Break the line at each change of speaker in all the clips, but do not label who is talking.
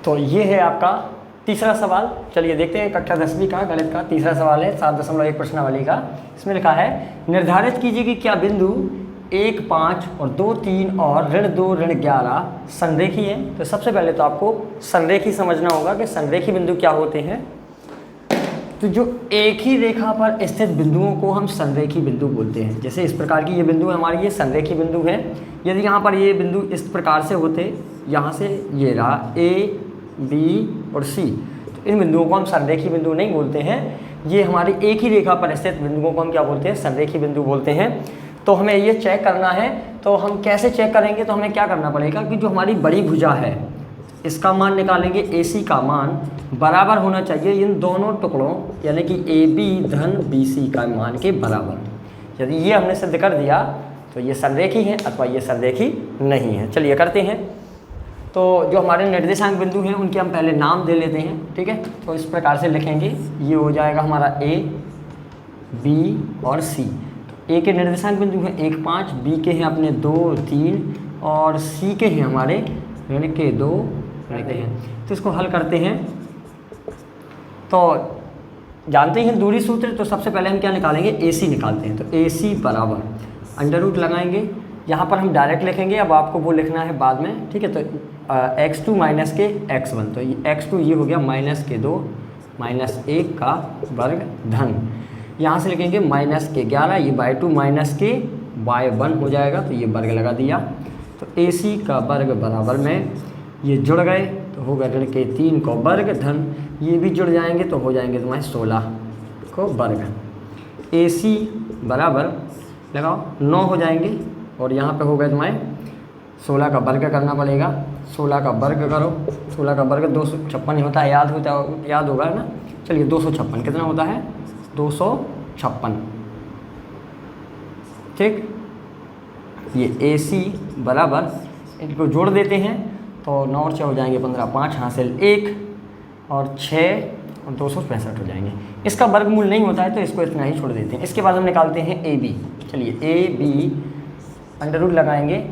तो ये है आपका तीसरा सवाल। चलिए देखते हैं कक्षा 10वीं का गणित का तीसरा सवाल है 7.1 प्रश्नावली का। इसमें लिखा है निर्धारित कीजिए कि क्या बिंदु 1, 5 और 2, 3 और ऋण 2, ऋण 11 संरेखी है। तो सबसे पहले तो आपको संरेखी समझना होगा कि संरेखी बिंदु क्या होते हैं। तो जो एक ही रेखा पर स्थित बिंदुओं को हम संरेखी बिंदु बोलते हैं। जैसे इस प्रकार की ये बिंदु हमारी ये संरेखी बिंदु है। यदि यहाँ पर ये बिंदु इस प्रकार से होते, यहाँ से ये रहा A, B और C, तो इन बिंदुओं को हम संरेखी बिंदु नहीं बोलते हैं। ये हमारी एक ही रेखा पर स्थित बिंदुओं को हम क्या बोलते हैं, संरेखी बिंदु बोलते हैं। तो हमें ये चेक करना है, तो हम कैसे चेक करेंगे, तो हमें क्या करना पड़ेगा कि जो हमारी बड़ी भुजा है इसका मान निकालेंगे। AC का मान बराबर होना चाहिए इन दोनों टुकड़ों यानी कि AB धन BC का मान के बराबर। यदि ये हमने सिद्ध कर दिया तो ये संरेखी है अथवा ये संरेखी नहीं है। चलिए करते हैं। तो जो हमारे निर्देशांक बिंदु हैं उनके हम पहले नाम दे लेते हैं, ठीक है। तो इस प्रकार से लिखेंगे, ये हो जाएगा हमारा A, B और C। तो A के निर्देशांक बिंदु हैं 1, 5, B के हैं अपने 2, 3 और C के हैं हमारे ऋण के 2, ऋण के हैं। तो इसको हल करते हैं। तो जानते हैं दूरी सूत्र, तो सबसे पहले हम क्या निकालेंगे, AC निकालते हैं। तो AC बराबर अंडर रूट लगाएंगे। यहाँ पर हम डायरेक्ट लिखेंगे, अब आपको वो लिखना है बाद में, ठीक है। तो x2 माइनस के x1, तो ये x2 ये हो गया माइनस के 2 माइनस 1 का वर्ग धन, यहाँ से लिखेंगे माइनस के 11, ये बाई 2 माइनस के y1 हो जाएगा, तो ये वर्ग लगा दिया। तो AC का वर्ग बराबर में ये जुड़ गए तो हो गया ऋण के 3 को वर्ग धन, ये भी जुड़ जाएंगे तो हो जाएंगे तुम्हारे 16 को वर्ग। AC बराबर लगाओ 9 हो जाएंगे और यहाँ पे हो गए तुम्हारे 16 का वर्ग करना पड़ेगा। 16 का वर्ग करो, 16 का वर्ग 256 होता है, याद होगा ना। चलिए 256 कितना होता है, 256, ठीक। ये AC बराबर इनको जोड़ देते हैं तो 9 और 6 हो जाएंगे 15, 5 हासिल 1 और 6 और 265 हो जाएंगे। इसका वर्गमूल नहीं होता है तो इसको इतना ही छोड़ देते हैं। इसके बाद हम निकालते हैं AB। चलिए AB अंडर रूट लगाएंगे,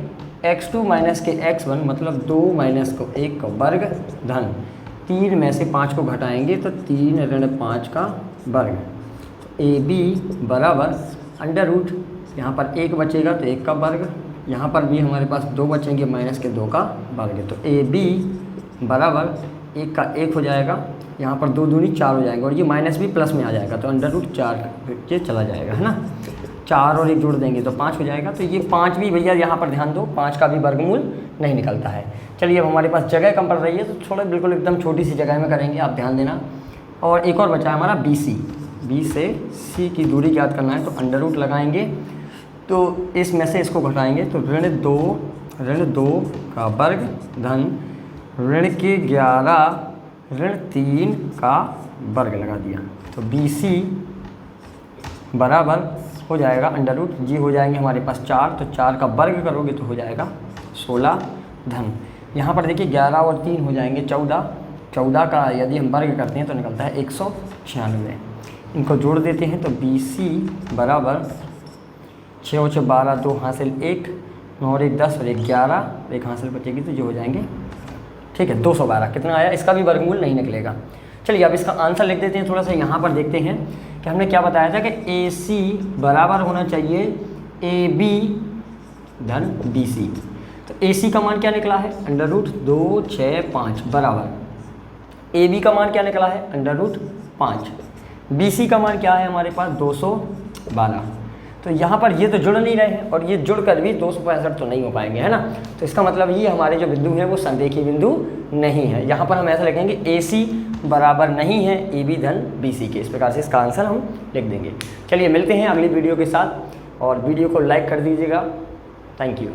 x2 माइनस के x1 मतलब 2 माइनस को 1 का वर्ग धन 3 में से 5 को घटाएंगे तो 3 ऋण 5 का वर्ग। तो AB बराबर अंडर रूट, यहाँ पर 1 बचेगा तो 1 का वर्ग, यहाँ पर भी हमारे पास 2 बचेंगे माइनस के 2 का वर्ग। तो AB बराबर 1 का 1 हो जाएगा, यहाँ पर 2 दूनी 4 हो जाएगा और ये माइनस भी प्लस में आ जाएगा तो अंडर रूट 4 ये चला जाएगा, है ना। 4 और 1 जोड़ देंगे तो 5 हो जाएगा। तो ये 5 भी भैया यहाँ पर ध्यान दो, 5 का भी वर्गमूल नहीं निकलता है। चलिए अब हमारे पास जगह कम पड़ रही है तो थोड़ा बिल्कुल एकदम छोटी सी जगह में करेंगे, आप ध्यान देना। और एक और बचा है हमारा BC, B से C की दूरी ज्ञात करना है तो अंडर रूट लगाएंगे, तो इसमें से इसको घटाएंगे तो ऋण 2 का वर्ग धन ऋण के 11 ऋण 3 का वर्ग लगा दिया। तो BC बराबर हो जाएगा अंडर रूट, जी हो जाएंगे हमारे पास 4, तो 4 का वर्ग करोगे तो हो जाएगा 16 धन, यहाँ पर देखिए 11 और 3 हो जाएंगे 14, 14 का यदि हम वर्ग करते हैं तो निकलता है 196। इनको जोड़ देते हैं तो BC बराबर 6 और 6 12, 2 हासिल 1, 9 और 1 10 और 1 11, 1 हासिल बचेगी तो जो हो जाएंगे, ठीक है 212। कितना आया, इसका भी वर्गमूल नहीं निकलेगा। चलिए अब इसका आंसर लिख देते हैं। थोड़ा सा यहाँ पर देखते हैं कि हमने क्या बताया था कि AC बराबर होना चाहिए AB धन BC। तो AC का मान क्या निकला है, अंडर रूट 2, 6, 5 बराबर AB का मान क्या निकला है, अंडर रूट 5। BC का मान क्या है हमारे पास 212। तो यहाँ पर ये तो जुड़ नहीं रहे हैं और ये जुड़कर भी 265 तो नहीं हो पाएंगे, है ना। तो इसका मतलब ये हमारे जो बिंदु हैं वो संरेखी बिंदु नहीं है। यहाँ पर हम ऐसा लिखेंगे AC बराबर नहीं है AB धन BC के। इस प्रकार से इसका आंसर हम लिख देंगे। चलिए मिलते हैं अगली वीडियो के साथ और वीडियो को लाइक कर दीजिएगा। Thank you.